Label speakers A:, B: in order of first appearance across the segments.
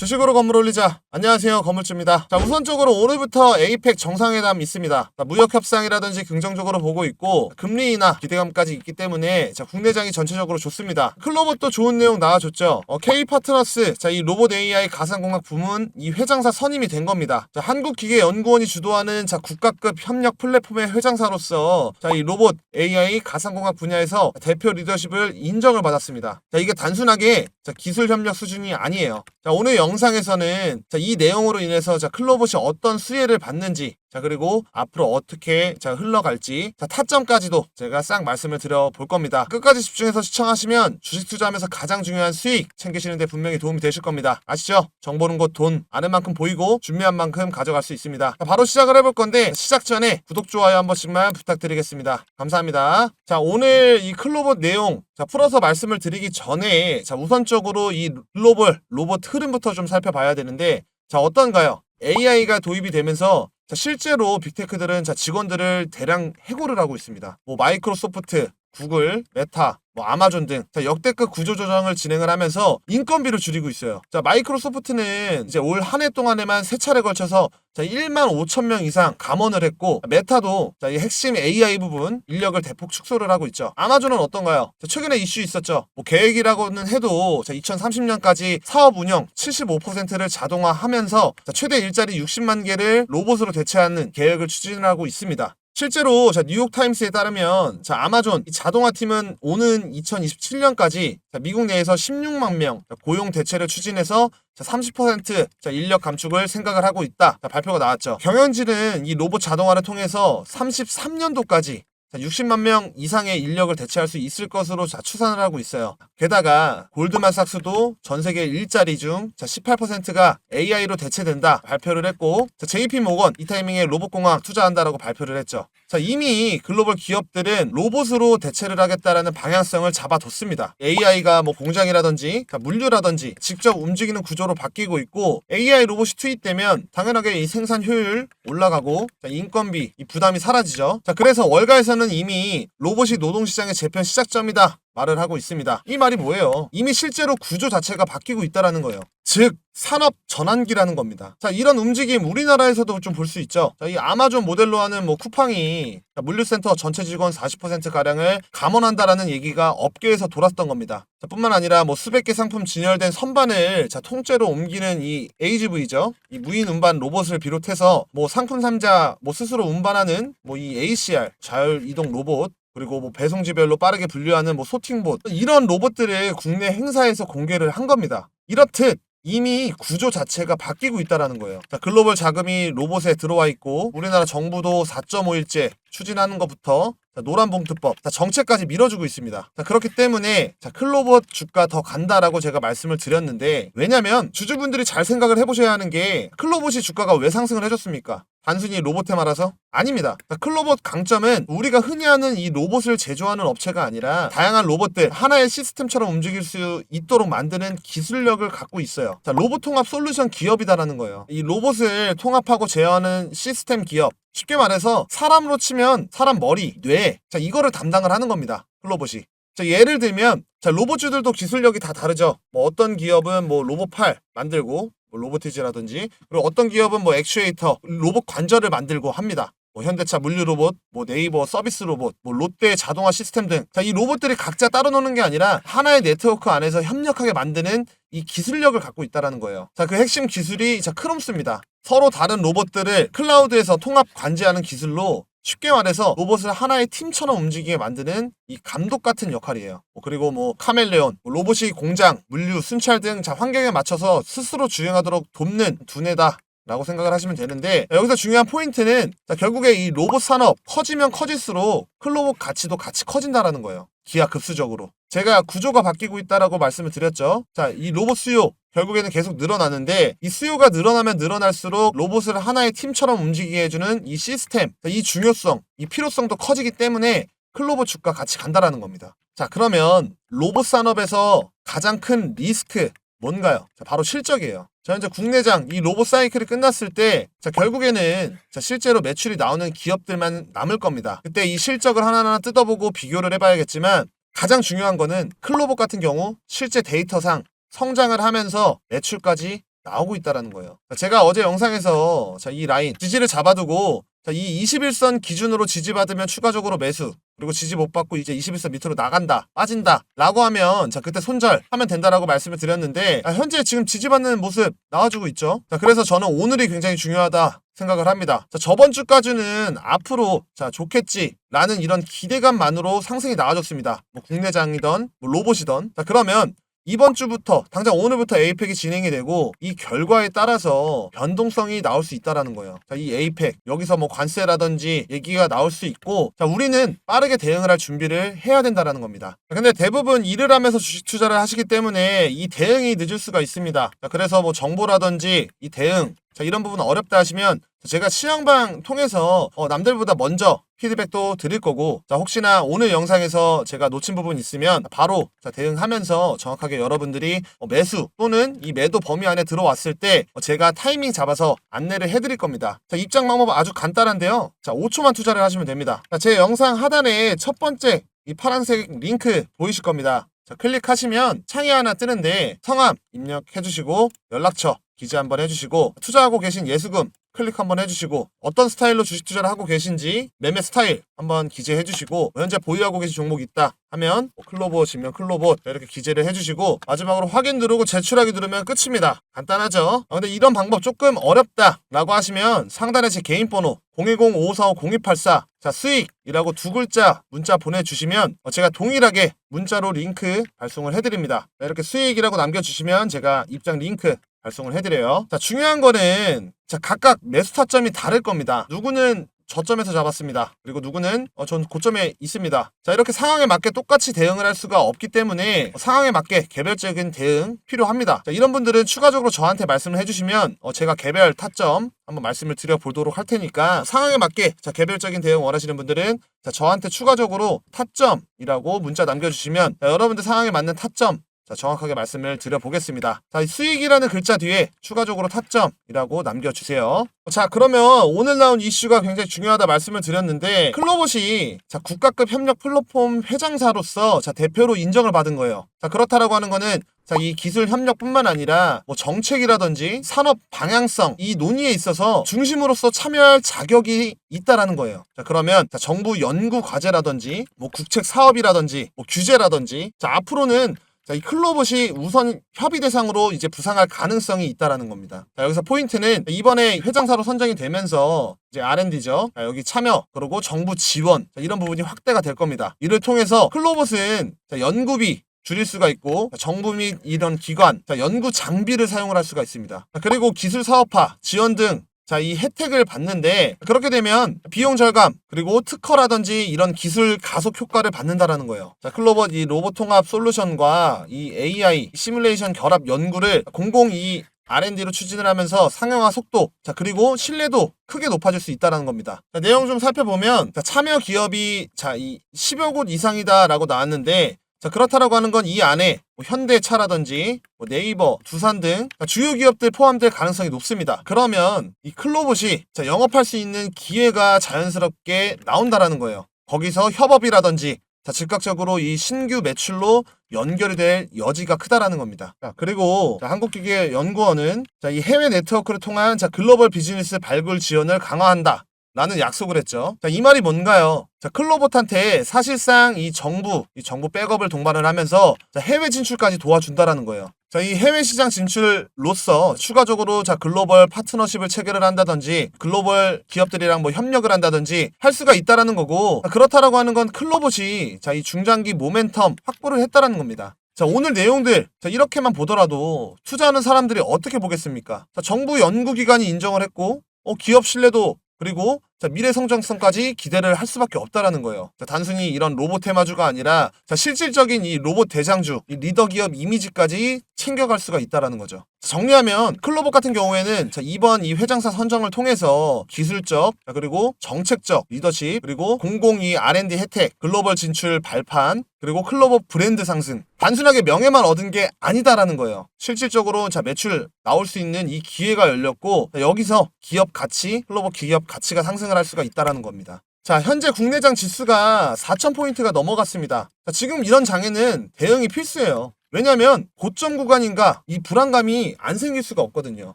A: 주식으로 건물 올리자. 안녕하세요, 건물주입니다. 자, 우선적으로 오늘부터 에이펙 정상회담 있습니다. 무역 협상이라든지 긍정적으로 보고 있고 금리 인하 기대감까지 있기 때문에 국내장이 전체적으로 좋습니다. 클로버도 좋은 내용 나와줬죠. K파트너스, 이 로봇 AI 가상공학 부문 이 회장사 선임이 된 겁니다. 한국기계연구원이 주도하는 국가급 협력 플랫폼의 회장사로서 이 로봇 AI 가상공학 분야에서 대표 리더십을 인정을 받았습니다. 이게 단순하게 기술 협력 수준이 아니에요. 오늘 영상에서는 이 내용으로 인해서 클로봇이 어떤 수혜를 받는지, 그리고 앞으로 어떻게 흘러갈지, 타점까지도 제가 싹 말씀을 드려볼 겁니다. 끝까지 집중해서 시청하시면 주식 투자하면서 가장 중요한 수익 챙기시는데 분명히 도움이 되실 겁니다. 아시죠? 정보는 곧 돈, 아는 만큼 보이고 준비한 만큼 가져갈 수 있습니다. 바로 시작을 해볼 건데 시작 전에 구독, 좋아요 한 번씩만 부탁드리겠습니다. 감사합니다. 오늘 이 클로봇 내용 풀어서 말씀을 드리기 전에 우선적으로 이 로봇 흐름부터 좀 살펴봐야 되는데 어떤가요? AI가 도입이 되면서 실제로 빅테크들은 직원들을 대량 해고를 하고 있습니다. 마이크로소프트, 구글, 메타, 아마존 등 역대급 구조조정을 진행을 하면서 인건비를 줄이고 있어요. 마이크로소프트는 이제 올 한 해 동안에만 3차례 걸쳐서 1만 5천 명 이상 감원을 했고, 메타도 이 핵심 AI 부분 인력을 대폭 축소를 하고 있죠. 아마존은 어떤가요? 최근에 이슈 있었죠. 계획이라고는 해도 2030년까지 사업 운영 75%를 자동화하면서 최대 일자리 60만 개를 로봇으로 대체하는 계획을 추진하고 있습니다. 실제로 뉴욕타임스에 따르면 아마존 자동화팀은 오는 2027년까지 미국 내에서 16만 명 고용 대체를 추진해서 30% 인력 감축을 생각을 하고 있다 발표가 나왔죠. 경영진은 이 로봇 자동화를 통해서 33년도까지 60만 명 이상의 인력을 대체할 수 있을 것으로 추산을 하고 있어요. 게다가 골드만삭스도 전 세계 일자리 중 18%가 AI로 대체된다 발표를 했고, JP모건 이 타이밍에 로봇공학 투자한다라고 발표를 했죠. 이미 글로벌 기업들은 로봇으로 대체를 하겠다라는 방향성을 잡아뒀습니다. AI가 공장이라든지 물류라든지 직접 움직이는 구조로 바뀌고 있고, AI 로봇이 투입되면 당연하게 이 생산 효율 올라가고 인건비 이 부담이 사라지죠. 그래서 월가에서는 이미 로봇이 노동시장의 재편 시작점이다 말을 하고 있습니다. 이 말이 뭐예요? 이미 실제로 구조 자체가 바뀌고 있다라는 거예요. 즉 산업 전환기라는 겁니다. 이런 움직임 우리나라에서도 좀 볼 수 있죠. 이 아마존 모델로 하는 쿠팡이 물류센터 전체 직원 40%가량을 감원한다라는 얘기가 업계에서 돌았던 겁니다. 뿐만 아니라 수백 개 상품 진열된 선반을 통째로 옮기는 이 AGV죠. 이 무인 운반 로봇을 비롯해서 상품 상자 스스로 운반하는 이 ACR 자율 이동 로봇, 그리고 배송지별로 빠르게 분류하는 소팅봇, 이런 로봇들을 국내 행사에서 공개를 한 겁니다. 이렇듯 이미 구조 자체가 바뀌고 있다는 거예요. 글로벌 자금이 로봇에 들어와 있고, 우리나라 정부도 4.5일제 추진하는 것부터 노란봉투법 정책까지 밀어주고 있습니다. 그렇기 때문에 클로봇 주가 더 간다라고 제가 말씀을 드렸는데, 왜냐면 주주분들이 잘 생각을 해보셔야 하는 게, 클로봇이 주가가 왜 상승을 해줬습니까? 단순히 로봇에 말아서? 아닙니다. 클로봇 강점은 우리가 흔히 하는 이 로봇을 제조하는 업체가 아니라 다양한 로봇들 하나의 시스템처럼 움직일 수 있도록 만드는 기술력을 갖고 있어요. 로봇 통합 솔루션 기업이다라는 거예요. 이 로봇을 통합하고 제어하는 시스템 기업, 쉽게 말해서 사람으로 치면 사람 머리, 뇌, 이거를 담당을 하는 겁니다. 클로봇이. 예를 들면 로봇주들도 기술력이 다 다르죠. 어떤 기업은 로봇 팔 만들고, 로보티지라든지, 그리고 어떤 기업은 액추에이터, 로봇 관절을 만들고 합니다. 현대차 물류 로봇, 네이버 서비스 로봇, 롯데 자동화 시스템 등 이 로봇들이 각자 따로 노는 게 아니라 하나의 네트워크 안에서 협력하게 만드는 이 기술력을 갖고 있다는 거예요. 그 핵심 기술이 크롬스입니다. 서로 다른 로봇들을 클라우드에서 통합 관제하는 기술로, 쉽게 말해서 로봇을 하나의 팀처럼 움직이게 만드는 이 감독 같은 역할이에요. 그리고 카멜레온, 로봇이 공장, 물류, 순찰 등 환경에 맞춰서 스스로 주행하도록 돕는 두뇌다 라고 생각을 하시면 되는데, 여기서 중요한 포인트는 결국에 이 로봇 산업 커지면 커질수록 클로봇 가치도 같이 커진다라는 거예요. 기하급수적으로. 제가 구조가 바뀌고 있다라고 말씀을 드렸죠. 이 로봇 수요 결국에는 계속 늘어나는데, 이 수요가 늘어나면 늘어날수록 로봇을 하나의 팀처럼 움직이게 해주는 이 시스템, 이 중요성, 이 필요성도 커지기 때문에 클로봇 주가 같이 간다라는 겁니다. 그러면 로봇 산업에서 가장 큰 리스크 뭔가요? 바로 실적이에요. 현재 국내장 이 로봇 사이클이 끝났을 때 결국에는 실제로 매출이 나오는 기업들만 남을 겁니다. 그때 이 실적을 하나하나 뜯어보고 비교를 해봐야겠지만, 가장 중요한 거는 클로봇 같은 경우 실제 데이터상 성장을 하면서 매출까지 나오고 있다라는 거예요. 제가 어제 영상에서 이 라인 지지를 잡아두고 이 21선 기준으로 지지받으면 추가적으로 매수, 그리고 지지 못 받고 이제 21선 밑으로 나간다, 빠진다 라고 하면 그때 손절하면 된다라고 말씀을 드렸는데, 현재 지금 지지받는 모습 나와주고 있죠. 그래서 저는 오늘이 굉장히 중요하다 생각을 합니다. 저번 주까지는 앞으로 좋겠지라는 이런 기대감만으로 상승이 나와줬습니다. 뭐 국내장이던 뭐 로봇이던. 그러면 이번 주부터 당장 오늘부터 에이펙이 진행이 되고 이 결과에 따라서 변동성이 나올 수 있다라는 거예요. 이 에이펙 여기서 뭐 관세라든지 얘기가 나올 수 있고, 우리는 빠르게 대응을 할 준비를 해야 된다라는 겁니다. 근데 대부분 일을 하면서 주식 투자를 하시기 때문에 이 대응이 늦을 수가 있습니다. 그래서 뭐 정보라든지 이 대응 이런 부분 어렵다 하시면 제가 시황방 통해서 남들보다 먼저 피드백도 드릴 거고, 혹시나 오늘 영상에서 제가 놓친 부분 있으면 바로 대응하면서 정확하게 여러분들이 매수 또는 이 매도 범위 안에 들어왔을 때 제가 타이밍 잡아서 안내를 해드릴 겁니다. 입장 방법 아주 간단한데요. 5초만 투자를 하시면 됩니다. 제 영상 하단에 첫 번째 이 파란색 링크 보이실 겁니다. 클릭하시면 창이 하나 뜨는데 성함 입력해주시고 연락처 기재 한번 해주시고 투자하고 계신 예수금 클릭 한번 해주시고 어떤 스타일로 주식 투자를 하고 계신지 매매 스타일 한번 기재해 주시고 현재 보유하고 계신 종목이 있다 하면 클로봇이면 클로봇 이렇게 기재를 해주시고 마지막으로 확인 누르고 제출하기 누르면 끝입니다. 간단하죠? 근데 이런 방법 조금 어렵다 라고 하시면 상단에 제 개인 번호 010-5545-0284 수익이라고 두 글자 문자 보내주시면 제가 동일하게 문자로 링크 발송을 해드립니다. 이렇게 수익이라고 남겨주시면 제가 입장 링크 발송을 해드려요. 중요한 거는 각각 매수 타점이 다를 겁니다. 누구는 저점에서 잡았습니다. 그리고 누구는 전 고점에 있습니다. 이렇게 상황에 맞게 똑같이 대응을 할 수가 없기 때문에 상황에 맞게 개별적인 대응 필요합니다. 이런 분들은 추가적으로 저한테 말씀을 해주시면 제가 개별 타점 한번 말씀을 드려보도록 할 테니까, 상황에 맞게 개별적인 대응 원하시는 분들은 저한테 추가적으로 타점이라고 문자 남겨주시면 여러분들 상황에 맞는 타점 정확하게 말씀을 드려보겠습니다. 수익이라는 글자 뒤에 추가적으로 타점이라고 남겨주세요. 그러면 오늘 나온 이슈가 굉장히 중요하다 말씀을 드렸는데, 클로봇이 국가급 협력 플랫폼 회장사로서 대표로 인정을 받은 거예요. 그렇다라고 하는 거는 이 기술 협력뿐만 아니라 뭐 정책이라든지 산업 방향성 이 논의에 있어서 중심으로서 참여할 자격이 있다라는 거예요. 그러면 정부 연구 과제라든지 뭐 국책 사업이라든지 뭐 규제라든지 앞으로는 이 클로봇이 우선 협의 대상으로 이제 부상할 가능성이 있다라는 겁니다. 여기서 포인트는 이번에 회장사로 선정이 되면서 이제 R&D죠. 여기 참여 그리고 정부 지원 이런 부분이 확대가 될 겁니다. 이를 통해서 클로봇은 연구비 줄일 수가 있고 정부 및 이런 기관 연구 장비를 사용을 할 수가 있습니다. 그리고 기술 사업화 지원 등 이 혜택을 받는데, 그렇게 되면 비용 절감 그리고 특허라든지 이런 기술 가속 효과를 받는다라는 거예요. 클로봇 이 로봇 통합 솔루션과 이 AI 시뮬레이션 결합 연구를 공공이 R&D로 추진을 하면서 상용화 속도 그리고 신뢰도 크게 높아질 수 있다는 겁니다. 내용 좀 살펴보면 참여 기업이 이 10여 곳 이상이다 라고 나왔는데, 그렇다라고 하는 건 이 안에 뭐 현대차라든지 뭐 네이버, 두산 등 주요 기업들 포함될 가능성이 높습니다. 그러면 이 클로봇이 영업할 수 있는 기회가 자연스럽게 나온다라는 거예요. 거기서 협업이라든지 즉각적으로 이 신규 매출로 연결이 될 여지가 크다라는 겁니다. 그리고 한국기계연구원은 이 해외 네트워크를 통한 글로벌 비즈니스 발굴 지원을 강화한다 라는 약속을 했죠. 이 말이 뭔가요? 클로봇한테 사실상 이 정부 백업을 동반을 하면서 해외 진출까지 도와준다라는 거예요. 이 해외 시장 진출로서 추가적으로 글로벌 파트너십을 체결을 한다든지 글로벌 기업들이랑 뭐 협력을 한다든지 할 수가 있다라는 거고, 그렇다라고 하는 건 클로봇이 이 중장기 모멘텀 확보를 했다라는 겁니다. 오늘 내용들 이렇게만 보더라도 투자하는 사람들이 어떻게 보겠습니까? 정부 연구기관이 인정을 했고 기업 신뢰도 그리고 미래 성장성까지 기대를 할 수밖에 없다라는 거예요. 단순히 이런 로봇 테마주가 아니라 실질적인 이 로봇 대장주, 이 리더 기업 이미지까지 챙겨갈 수가 있다라는 거죠. 정리하면 클로봇 같은 경우에는 이번 이 회장사 선정을 통해서 기술적 그리고 정책적 리더십 그리고 공공이 R&D 혜택, 글로벌 진출 발판 그리고 클로봇 브랜드 상승, 단순하게 명예만 얻은 게 아니다라는 거예요. 실질적으로 매출 나올 수 있는 이 기회가 열렸고, 여기서 기업 가치, 클로봇 기업 가치가 상승을 할 수가 있다라는 겁니다. 현재 국내장 지수가 4,000포인트가 넘어갔습니다. 지금 이런 장에는 대응이 필수예요. 왜냐면 고점 구간인가 이 불안감이 안 생길 수가 없거든요.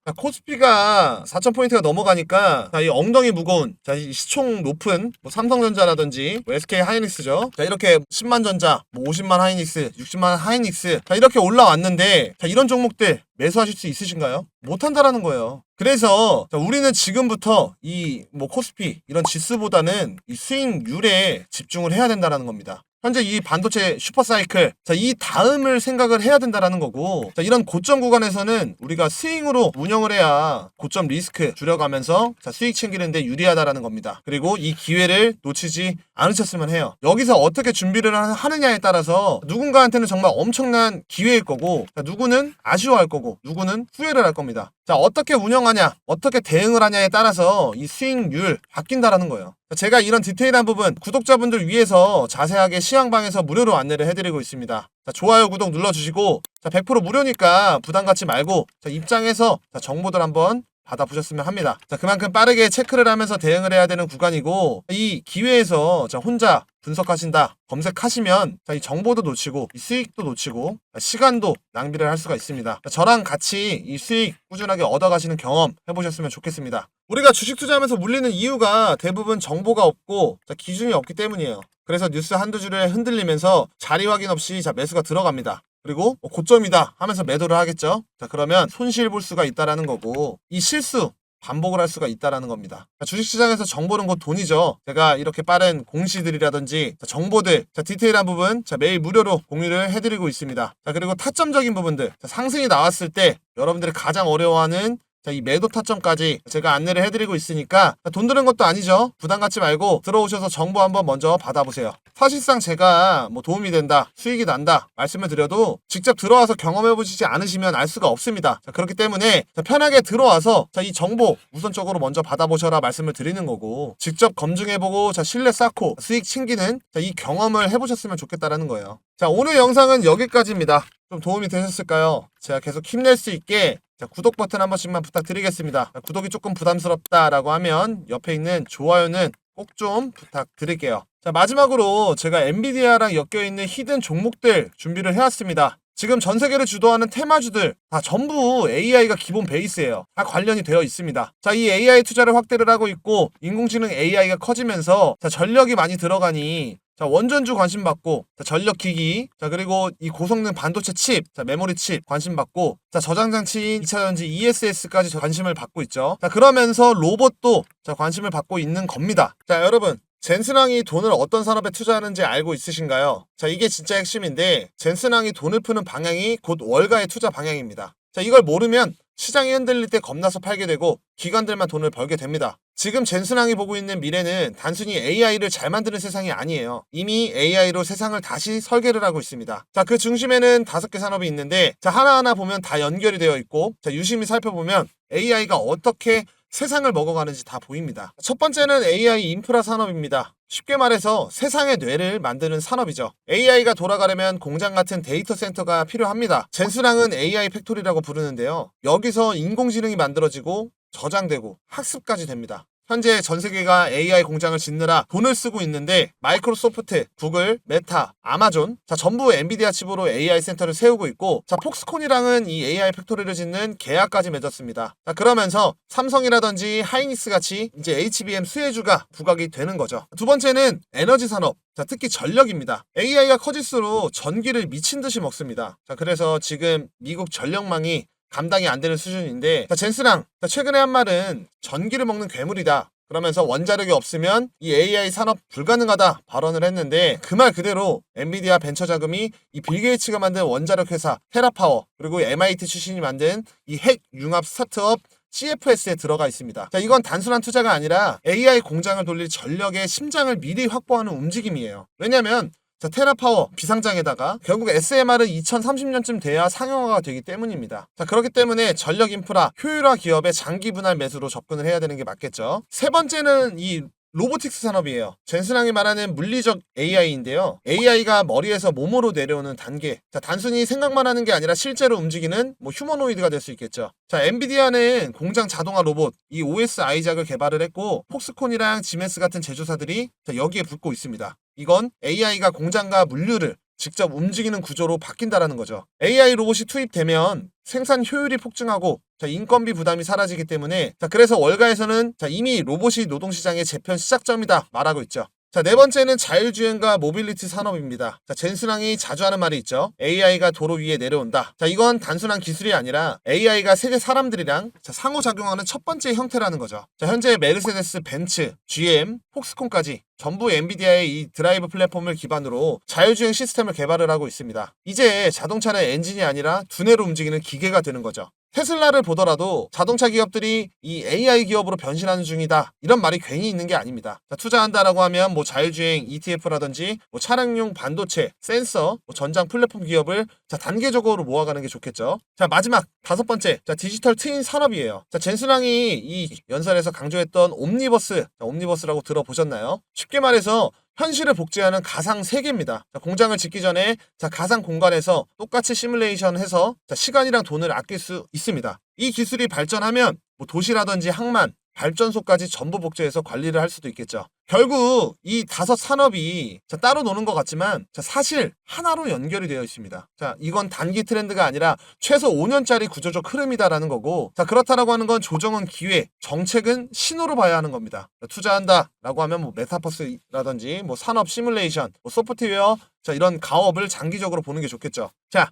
A: 자, 코스피가 4,000포인트가 넘어가니까 자, 이 엉덩이 무거운 자, 이 시총 높은 뭐 삼성전자라든지 뭐 SK 하이닉스죠. 자, 이렇게 10만 전자, 뭐 50만 하이닉스, 60만 하이닉스 자, 이렇게 올라왔는데 자, 이런 종목들 매수하실 수 있으신가요? 못한다라는 거예요. 그래서 자, 우리는 지금부터 이 뭐 코스피 이런 지수보다는 이 수익률에 집중을 해야 된다라는 겁니다. 현재 이 반도체 슈퍼사이클 자, 이 다음을 생각을 해야 된다라는 거고 자, 이런 고점 구간에서는 우리가 스윙으로 운영을 해야 고점 리스크 줄여가면서 자, 수익 챙기는데 유리하다라는 겁니다. 그리고 이 기회를 놓치지 않으셨으면 해요. 여기서 어떻게 준비를 하느냐에 따라서 누군가한테는 정말 엄청난 기회일 거고 자, 누구는 아쉬워할 거고 누구는 후회를 할 겁니다. 자, 어떻게 운영하냐 어떻게 대응을 하냐에 따라서 이 수익률 바뀐다라는 거예요. 제가 이런 디테일한 부분 구독자분들 위해서 자세하게 시황방에서 무료로 안내를 해드리고 있습니다. 자, 좋아요 구독 눌러주시고 자, 100% 무료니까 부담 갖지 말고 자, 입장해서 자, 정보들 한번 받아보셨으면 합니다. 자, 그만큼 빠르게 체크를 하면서 대응을 해야 되는 구간이고 이 기회에서 자, 혼자 분석하신다 검색하시면 자, 이 정보도 놓치고 이 수익도 놓치고 자, 시간도 낭비를 할 수가 있습니다. 자, 저랑 같이 이 수익 꾸준하게 얻어가시는 경험 해보셨으면 좋겠습니다. 우리가 주식 투자하면서 물리는 이유가 대부분 정보가 없고 자, 기준이 없기 때문이에요. 그래서 뉴스 한두 줄에 흔들리면서 자리 확인 없이 자, 매수가 들어갑니다. 그리고 고점이다 하면서 매도를 하겠죠. 자, 그러면 손실 볼 수가 있다라는 거고 이 실수 반복을 할 수가 있다라는 겁니다. 자, 주식시장에서 정보는 곧 돈이죠. 제가 이렇게 빠른 공시들이라든지 자, 정보들 자, 디테일한 부분 자, 매일 무료로 공유를 해드리고 있습니다. 자, 그리고 타점적인 부분들 자, 상승이 나왔을 때 여러분들이 가장 어려워하는 자, 이 매도 타점까지 제가 안내를 해드리고 있으니까 돈 드는 것도 아니죠. 부담 갖지 말고 들어오셔서 정보 한번 먼저 받아보세요. 사실상 제가 뭐 도움이 된다, 수익이 난다 말씀을 드려도 직접 들어와서 경험해보시지 않으시면 알 수가 없습니다. 자, 그렇기 때문에 자, 편하게 들어와서 자, 이 정보 우선적으로 먼저 받아보셔라 말씀을 드리는 거고 직접 검증해보고 자, 신뢰 쌓고 수익 챙기는 자, 이 경험을 해보셨으면 좋겠다라는 거예요. 자, 오늘 영상은 여기까지입니다. 좀 도움이 되셨을까요? 제가 계속 힘낼 수 있게 자, 구독 버튼 한 번씩만 부탁드리겠습니다. 자, 구독이 조금 부담스럽다라고 하면 옆에 있는 좋아요는 꼭 좀 부탁드릴게요. 자, 마지막으로 제가 엔비디아랑 엮여있는 히든 종목들 준비를 해왔습니다. 지금 전 세계를 주도하는 테마주들 다 전부 AI가 기본 베이스예요. 다 관련이 되어 있습니다. 자, 이 AI 투자를 확대를 하고 있고 인공지능 AI가 커지면서 자, 전력이 많이 들어가니 자, 원전주 관심 받고, 자, 전력기기, 자, 그리고 이 고성능 반도체 칩, 자, 메모리 칩 관심 받고, 자, 저장장치인 2차전지 ESS까지 관심을 받고 있죠. 자, 그러면서 로봇도 자, 관심을 받고 있는 겁니다. 자, 여러분. 젠슨왕이 돈을 어떤 산업에 투자하는지 알고 있으신가요? 자, 이게 진짜 핵심인데, 젠슨왕이 돈을 푸는 방향이 곧 월가의 투자 방향입니다. 자, 이걸 모르면 시장이 흔들릴 때 겁나서 팔게 되고 기관들만 돈을 벌게 됩니다. 지금 젠슨왕이 보고 있는 미래는 단순히 AI를 잘 만드는 세상이 아니에요. 이미 AI로 세상을 다시 설계를 하고 있습니다. 자, 그 중심에는 5개 산업이 있는데 자, 하나하나 보면 다 연결이 되어 있고 자, 유심히 살펴보면 AI가 어떻게 세상을 먹어가는지 다 보입니다. 첫 번째는 AI 인프라 산업입니다. 쉽게 말해서 세상의 뇌를 만드는 산업이죠. AI가 돌아가려면 공장 같은 데이터 센터가 필요합니다. 젠슨왕은 AI 팩토리라고 부르는데요. 여기서 인공지능이 만들어지고 저장되고 학습까지 됩니다. 현재 전 세계가 AI 공장을 짓느라 돈을 쓰고 있는데 마이크로소프트, 구글, 메타, 아마존 자, 전부 엔비디아 칩으로 AI 센터를 세우고 있고 자, 폭스콘이랑은 이 AI 팩토리를 짓는 계약까지 맺었습니다. 자, 그러면서 삼성이라든지 하이닉스 같이 이제 HBM 수혜주가 부각이 되는 거죠. 두 번째는 에너지 산업. 자, 특히 전력입니다. AI가 커질수록 전기를 미친 듯이 먹습니다. 자, 그래서 지금 미국 전력망이 감당이 안 되는 수준인데 자, 젠슨왕 최근에 한 말은 전기를 먹는 괴물이다. 그러면서 원자력이 없으면 이 AI 산업 불가능하다 발언을 했는데 그 말 그대로 엔비디아 벤처 자금이 이 빌 게이츠가 만든 원자력 회사 테라파워 그리고 MIT 출신이 만든 이 핵 융합 스타트업 CFS에 들어가 있습니다. 자, 이건 단순한 투자가 아니라 AI 공장을 돌릴 전력의 심장을 미리 확보하는 움직임이에요. 왜냐면 자, 테라파워 비상장에다가 결국 SMR은 2030년쯤 돼야 상용화가 되기 때문입니다. 자, 그렇기 때문에 전력 인프라 효율화 기업의 장기 분할 매수로 접근을 해야 되는 게 맞겠죠. 세 번째는 이 로보틱스 산업이에요. 젠슨왕이 말하는 물리적 AI인데요. AI가 머리에서 몸으로 내려오는 단계. 자, 단순히 생각만 하는 게 아니라 실제로 움직이는 뭐 휴머노이드가 될 수 있겠죠. 자, 엔비디아는 공장 자동화 로봇 이 OS 아이작을 개발을 했고 폭스콘이랑 지멘스 같은 제조사들이 자, 여기에 붙고 있습니다. 이건 AI가 공장과 물류를 직접 움직이는 구조로 바뀐다라는 거죠. AI 로봇이 투입되면 생산 효율이 폭증하고 인건비 부담이 사라지기 때문에 그래서 월가에서는 이미 로봇이 노동시장의 재편 시작점이다 말하고 있죠. 네 번째는 자율주행과 모빌리티 산업입니다. 젠슨왕이 자주 하는 말이 있죠. AI가 도로 위에 내려온다. 이건 단순한 기술이 아니라 AI가 세계 사람들이랑 상호작용하는 첫 번째 형태라는 거죠. 현재 메르세데스, 벤츠, GM, 폭스콘까지 전부 엔비디아의 이 드라이브 플랫폼을 기반으로 자율주행 시스템을 개발을 하고 있습니다. 이제 자동차는 엔진이 아니라 두뇌로 움직이는 기계가 되는 거죠. 테슬라를 보더라도 자동차 기업들이 이 AI 기업으로 변신하는 중이다. 이런 말이 괜히 있는 게 아닙니다. 투자한다라고 하면 자율주행 ETF라든지 차량용 반도체, 센서, 전장 플랫폼 기업을 단계적으로 모아가는 게 좋겠죠. 마지막 다섯 번째, 디지털 트윈 산업이에요. 젠슨왕이 이 연설에서 강조했던 옴니버스라고 들어보셨나요? 쉽게 말해서 현실을 복제하는 가상 세계입니다. 공장을 짓기 전에 가상 공간에서 똑같이 시뮬레이션 해서 시간이랑 돈을 아낄 수 있습니다. 이 기술이 발전하면 도시라든지 항만, 발전소까지 전부 복제해서 관리를 할 수도 있겠죠. 결국 이 다섯 산업이 따로 노는 것 같지만 사실 하나로 연결이 되어 있습니다. 이건 단기 트렌드가 아니라 최소 5년짜리 구조적 흐름이다라는 거고, 그렇다라고 하는 건 조정은 기회, 정책은 신호로 봐야 하는 겁니다. 투자한다라고 하면 메타버스라든지 산업 시뮬레이션, 소프트웨어, 이런 가업을 장기적으로 보는 게 좋겠죠.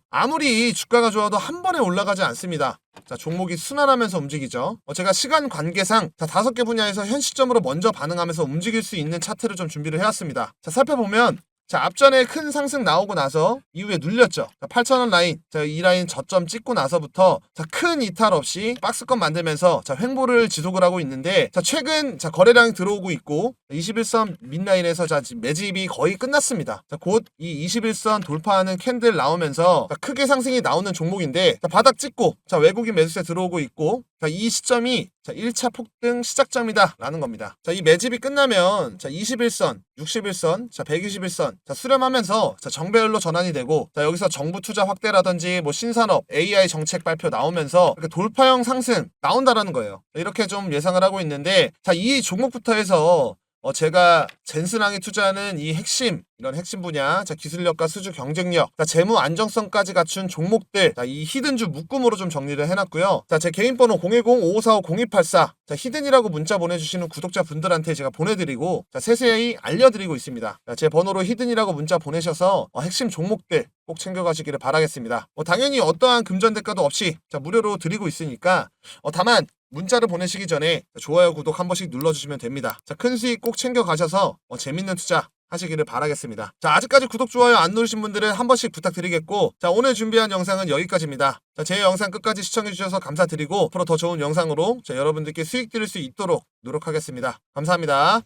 A: 아무리 주가가 좋아도 한 번에 올라가지 않습니다. 종목이 순환하면서 움직이죠. 제가 시간 관계상 5개 분야에서 현 시점으로 먼저 반응하면서 움직일 수 있는 차트를 좀 준비를 해왔습니다. 살펴보면 앞전에 큰 상승 나오고 나서 이후에 눌렸죠. 8,000원 라인, 이 라인 저점 찍고 나서부터 큰 이탈 없이 박스권 만들면서 횡보를 지속을 하고 있는데, 최근 거래량이 들어오고 있고 21선 밑라인에서 지금 매집이 거의 끝났습니다. 곧 이 21선 돌파하는 캔들 나오면서 크게 상승이 나오는 종목인데, 바닥 찍고 외국인 매수세 들어오고 있고, 이 시점이 1차 폭등 시작점이다 라는 겁니다. 이 매집이 끝나면 21선, 61선, 121선 수렴하면서 정배열로 전환이 되고, 여기서 정부 투자 확대라든지 신산업, AI 정책 발표 나오면서 이렇게 돌파형 상승 나온다라는 거예요. 이렇게 좀 예상을 하고 있는데, 이 종목부터 해서 제가 젠슨왕이 투자하는 이 이런 핵심 분야, 기술력과 수주 경쟁력, 재무 안정성까지 갖춘 종목들, 이 히든주 묶음으로 좀 정리를 해놨고요. 제 개인 번호 010-5545-0284, 히든이라고 문자 보내주시는 구독자분들한테 제가 보내드리고, 세세히 알려드리고 있습니다. 제 번호로 히든이라고 문자 보내셔서 핵심 종목들 꼭 챙겨가시기를 바라겠습니다. 당연히 어떠한 금전 대가도 없이 무료로 드리고 있으니까, 다만 문자를 보내시기 전에 좋아요, 구독 한 번씩 눌러주시면 됩니다. 큰 수익 꼭 챙겨가셔서 재밌는 투자 하시기를 바라겠습니다. 아직까지 구독, 좋아요 안 누르신 분들은 한 번씩 부탁드리겠고, 오늘 준비한 영상은 여기까지입니다. 제 영상 끝까지 시청해주셔서 감사드리고, 앞으로 더 좋은 영상으로 여러분들께 수익 드릴 수 있도록 노력하겠습니다. 감사합니다.